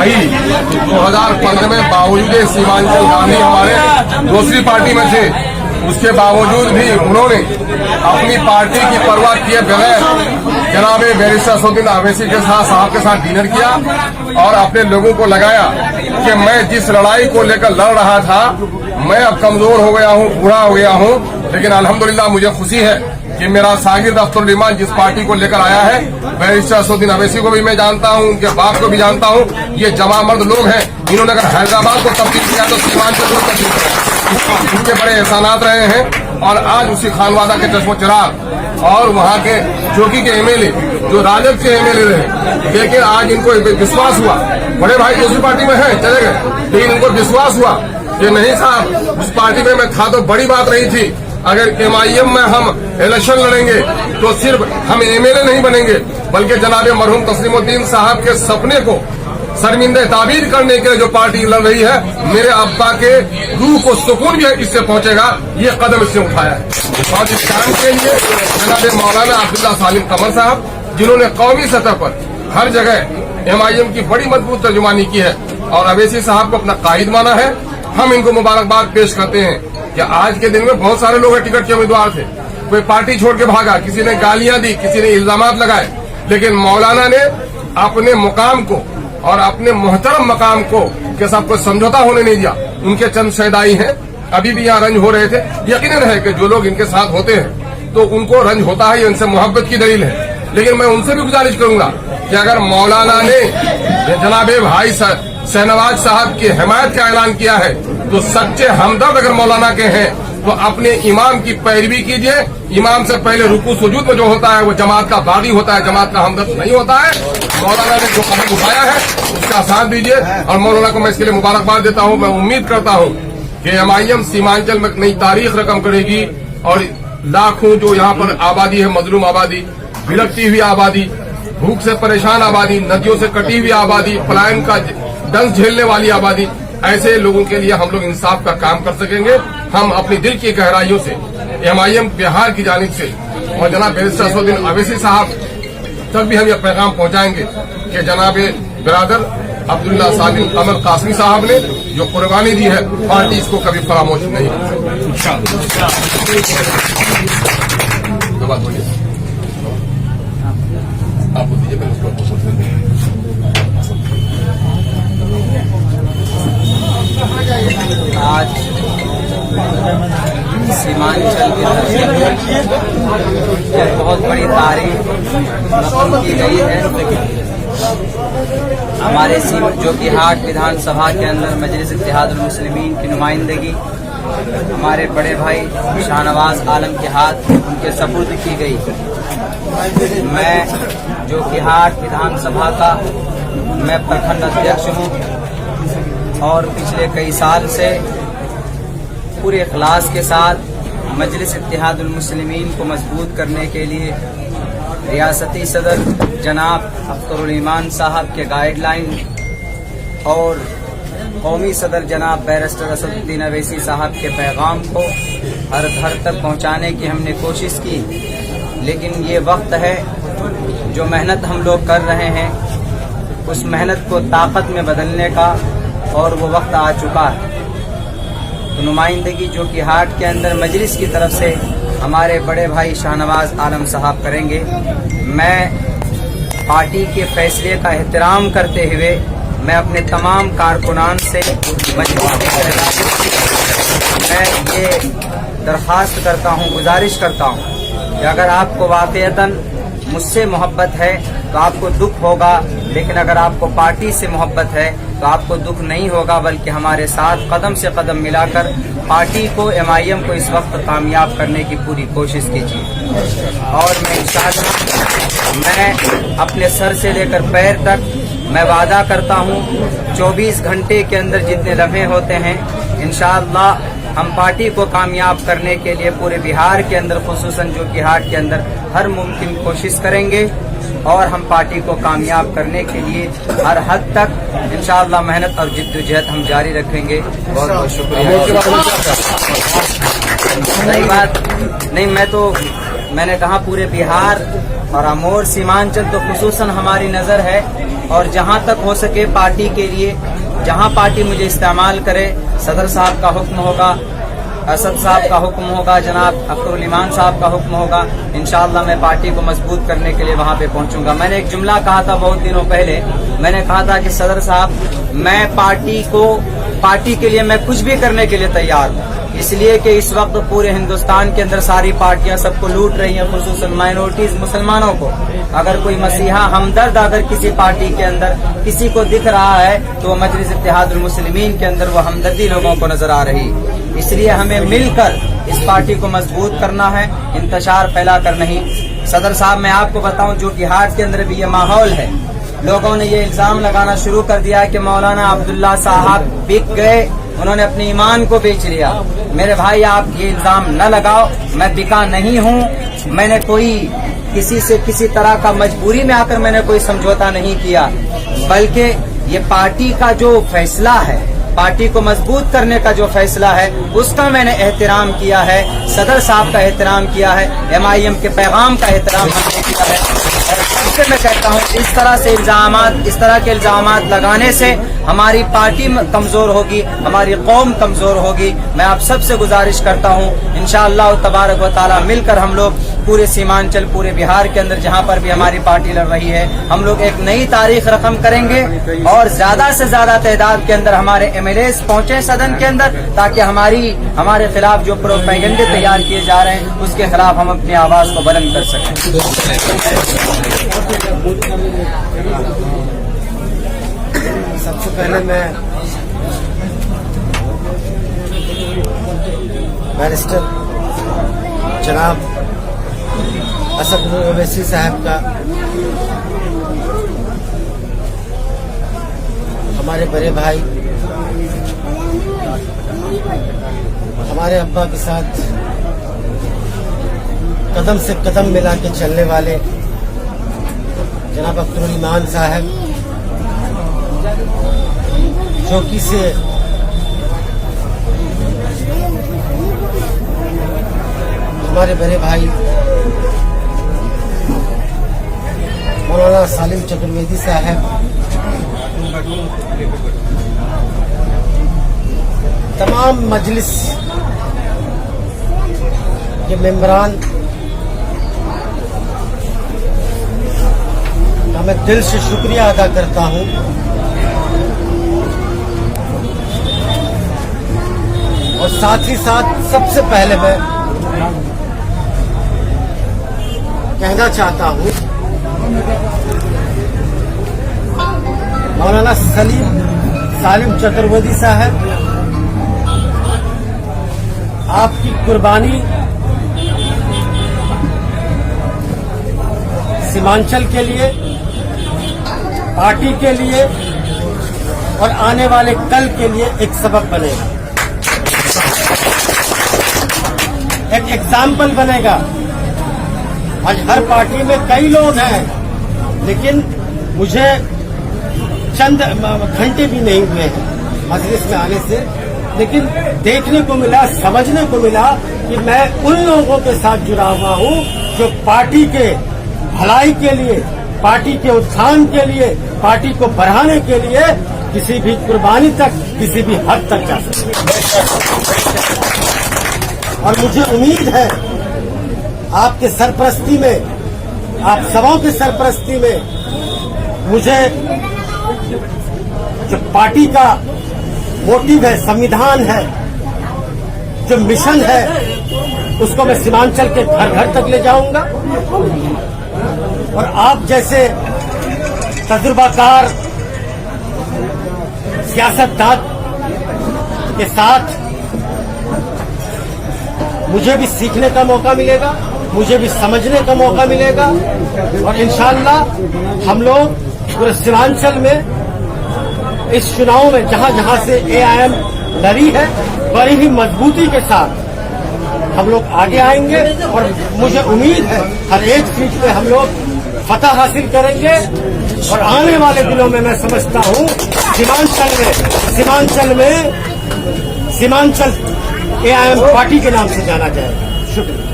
भाई 2015 में बावजूद सीमांचल गांधी हमारे दूसरी पार्टी में थे, उसके बावजूद भी उन्होंने अपनी पार्टी की परवाह किए बगैर जनाब बैरिस्टर असदुद्दीन अवैसी के साहब के साथ डिनर किया और अपने लोगों को लगाया कि मैं जिस लड़ाई को लेकर लड़ रहा था, मैं अब कमजोर हो गया हूँ, बूढ़ा हो गया हूँ, लेकिन अल्हम्दुलिल्लाह मुझे खुशी है कि मेरा शागिर्द अख्तरुल ईमान जिस पार्टी को लेकर आया है, बैरिस्टर असदुद्दीन अवैसी को भी मैं जानता हूँ, उनके बाप को भी जानता हूँ। ये जमा मर्द लोग हैं, इन्होंने अगर हैदराबाद को तब्दील किया तो सीमांचल को तब्दील किया। उनके बड़े एहसानात रहे हैं और आज उसी खानवादा के चश्मो चिराग और वहाँ के चौकी के एमएलए जो राजद के एमएलए रहे, लेकिन आज इनको विश्वास हुआ, बड़े भाई दूसरी पार्टी में है चले गए, लेकिन इनको विश्वास हुआ कि नहीं साहब उस पार्टी में मैं था तो बड़ी बात रही थी, अगर MIM में हम इलेक्शन लड़ेंगे तो सिर्फ हम एमएलए नहीं बनेंगे बल्कि जनाब मरहूम तस्लीमुद्दीन साहब के सपने को शर्मिंदा ताबीर करने के लिए जो पार्टी लड़ रही है, मेरे अब्बा के रूह को सुकून भी इससे पहुंचेगा, ये कदम इससे उठाया है। और इस काम के लिए जनाब मौलाना अब्दुल्ला सालिम कमर साहब, जिन्होंने कौमी सतह पर हर जगह MIM की बड़ी मजबूत तर्जुमानी की है और अवैसी साहब को अपना कायद माना है, हम इनको मुबारकबाद पेश करते हैं कि आज के दिन में बहुत सारे लोग टिकट के उम्मीदवार थे, कोई पार्टी छोड़ के भागा, किसी ने गालियां दी, किसी ने इल्जामात लगाए, लेकिन मौलाना ने अपने मुकाम को और अपने मोहतरम मकाम को के साथ कोई समझौता होने नहीं दिया। उनके चंद शहदाई हैं, अभी भी यहाँ रंज हो रहे थे, यकीनन है कि जो लोग इनके साथ होते हैं तो उनको रंज होता है, ये उनसे मोहब्बत की दलील है। लेकिन मैं उनसे भी गुजारिश करूंगा कि अगर मौलाना ने जनाबे भाई शहनवाज साहब की हिमायत का ऐलान किया है तो सच्चे हमदर्द अगर मौलाना के हैं तो अपने इमाम की पैरवी कीजिए। इमाम से पहले रुकू सुजूद में जो होता है वो जमात का बागी होता है, जमात का हमदर्द नहीं होता है। मौलाना ने जो कदम उठाया है उसका साथ दीजिए और मौलाना को मैं इसके लिए मुबारकबाद देता हूँ। मैं उम्मीद करता हूँ कि MIM सीमांचल में नई तारीख रकम करेगी और लाखों जो यहाँ पर आबादी है, मजलूम आबादी, बिलकती हुई आबादी, भूख से परेशान आबादी, नदियों से कटी हुई आबादी, पलायन का दंश झेलने वाली आबादी, ऐसे लोगों के लिए हम लोग इंसाफ का काम कर सकेंगे। हम अपनी दिल की गहराइयों से MIM बिहार की जानिब से और जनाब बैरिस्टर असदुद्दीन अवैसी साहब तक भी हम यह पैगाम पहुंचाएंगे कि जनाब बिरादर अब्दुल्ला सालिम कमर कासमी साहब ने जो कुर्बानी दी है, पार्टी इसको कभी फरामोश नहीं कर सकती। आज सीमांचल की धरती पर बहुत बड़ी तारीख रकम की गई है। हमारे जोकीहाट विधानसभा के अंदर मजलिस इत्तेहादुल मुस्लिमीन की नुमाइंदगी हमारे बड़े भाई शाहनवाज आलम के हाथ उनके सपुर्द की गई। मैं जोकीहाट विधानसभा का मैं प्रखंड अध्यक्ष हूँ और पिछले कई साल से पूरे इखलास के साथ मजलिस इत्तेहादुल मुस्लिमीन को मजबूत करने के लिए रियासती सदर जनाब अख्तरुल ईमान साहब के गाइडलाइन और कौमी सदर जनाब बैरिस्टर असदुद्दीन अवैसी साहब के पैगाम को हर घर तक पहुंचाने की हमने कोशिश की। लेकिन ये वक्त है जो मेहनत हम लोग कर रहे हैं उस मेहनत को ताकत में बदलने का और वो वक्त आ चुका है। तो नुमाइंदगी जोकीहाट के अंदर मजलिस की तरफ से हमारे बड़े भाई शाहनवाज आलम साहब करेंगे। मैं पार्टी के फैसले का एहतराम करते हुए मैं अपने तमाम कारकुनान से मजलिस मैं ये दरख्वास्त करता हूँ, गुजारिश करता हूँ कि अगर आपको वाक़ईतन मुझसे मोहब्बत है तो आपको दुख होगा, लेकिन अगर आपको पार्टी से मोहब्बत है तो आपको दुख नहीं होगा, बल्कि हमारे साथ कदम से कदम मिलाकर पार्टी को MIM को इस वक्त कामयाब करने की पूरी कोशिश कीजिए। और मैं इंशाअल्लाह मैं अपने सर से लेकर पैर तक मैं वादा करता हूँ 24 घंटे के अंदर जितने लम्हे होते हैं इंशाअल्लाह हम पार्टी को कामयाब करने के लिए पूरे बिहार के अंदर खुसूसन जोकीहाट के अंदर हर मुमकिन कोशिश करेंगे और हम पार्टी को कामयाब करने के लिए हर हद तक इंशाअल्लाह मेहनत और जिद्दोजहद हम जारी रखेंगे। बहुत बहुत शुक्रिया। सही बात नहीं, मैंने कहा पूरे बिहार اور امور सीमांचल तो खुसूसन हमारी नज़र है और जहां तक हो सके पार्टी के लिए जहां पार्टी मुझे इस्तेमाल करे, सदर साहब का हुक्म होगा, असद साहब का हुक्म होगा, जनाब अख्तरुल ईमान साहब का हुक्म होगा, इंशाअल्लाह मैं पार्टी को मजबूत करने के लिए वहां पे पहुंचूंगा। मैंने एक जुमला कहा था बहुत दिनों पहले, मैंने कहा था कि सदर साहब मैं पार्टी के लिए मैं कुछ भी करने के लिए तैयार हूँ, इसलिए कि इस वक्त पूरे हिंदुस्तान के अंदर सारी पार्टियां सबको लूट रही हैं, खुसूसन माइनॉरिटीज मुसलमानों को। अगर कोई मसीहा हमदर्द अगर किसी पार्टी के अंदर किसी को दिख रहा है तो मजलिस इत्तेहादुल मुस्लिमीन के अंदर वो हमदर्दी लोगों को नजर आ रही। इसलिए हमें मिलकर इस पार्टी को मजबूत करना है, इंतशार फैला कर नहीं। सदर साहब मैं आपको बताऊं, जो हाट के अंदर भी ये माहौल है, लोगों ने ये इल्जाम लगाना शुरू कर दिया है कि मौलाना अब्दुल्ला साहब बिक गए, उन्होंने अपने ईमान को बेच लिया। मेरे भाई आप ये इल्जाम न लगाओ, मैं बिका नहीं हूँ, मैंने कोई किसी से किसी तरह का मजबूरी में आकर मैंने कोई समझौता नहीं किया, बल्कि ये पार्टी का जो फैसला है, पार्टी को मजबूत करने का जो फैसला है उसका मैंने एहतराम किया है, सदर साहब का एहतराम किया है, MIM के पैगाम का एहतराम हमने किया है। और सबसे मैं कहता हूँ इस तरह के इल्जामात लगाने से हमारी पार्टी कमजोर होगी, हमारी कौम कमजोर होगी। मैं आप सबसे गुजारिश करता हूँ इंशाअल्लाह तबारक व तआला मिलकर हम लोग पूरे सीमांचल, पूरे बिहार के अंदर जहाँ पर भी हमारी पार्टी लड़ रही है, हम लोग एक नई तारीख रकम करेंगे और ज्यादा से ज्यादा तादाद के अंदर हमारे MLAs पहुंचे सदन के अंदर, ताकि हमारे खिलाफ जो प्रोपेगेंडे तैयार किए जा रहे हैं उसके खिलाफ हम अपनी आवाज को बुलंद कर सकें। सबसे पहले मैं बैरिस्टर जनाब असद ओवैसी साहब का, हमारे बड़े भाई, हमारे अब्बा के साथ कदम से कदम मिला के चलने वाले जनाब अख्तरुल ईमान साहब, चौकी से हमारे बड़े भाई मौलाना सालिम चतुर्वेदी साहब, तमाम मजलिस के मेंबरान का मैं दिल से शुक्रिया अदा करता हूं। और साथ ही साथ सबसे पहले मैं कहना चाहता हूं मौलाना सालिम चतुर्वेदी साहब, आपकी कुर्बानी सीमांचल के लिए, पार्टी के लिए और आने वाले कल के लिए एक सबक बनेगा, एक एग्जाम्पल बनेगा। आज हर पार्टी में कई लोग हैं, लेकिन मुझे चंद घंटे भी नहीं हुए हैं मजलिस में आने से, लेकिन देखने को मिला, समझने को मिला कि मैं उन लोगों के साथ जुड़ा हुआ हूं जो पार्टी के भलाई के लिए, पार्टी के उत्थान के लिए, पार्टी को बढ़ाने के लिए किसी भी कुर्बानी तक, किसी भी हद तक जा सकते। और मुझे उम्मीद है आपके सरपरस्ती में, आप सबों की सरपरस्ती में, मुझे जो पार्टी का मोटिव है, संविधान है, जो मिशन है, उसको मैं सीमांचल के घर घर तक ले जाऊंगा। और आप जैसे तजुर्बाकार सियासतदान के साथ मुझे भी सीखने का मौका मिलेगा, मुझे भी समझने का मौका मिलेगा। और इंशाअल्लाह हम लोग पूरे सीमांचल में इस चुनाव में जहां जहां से AIM लड़ी है, बड़ी ही मजबूती के साथ हम लोग आगे आएंगे। और मुझे उम्मीद है हर एक सीट पे हम लोग फतह हासिल करेंगे। और आने वाले दिनों में मैं समझता हूं सीमांचल AIM पार्टी के नाम से जाना जाएगा। शुक्रिया।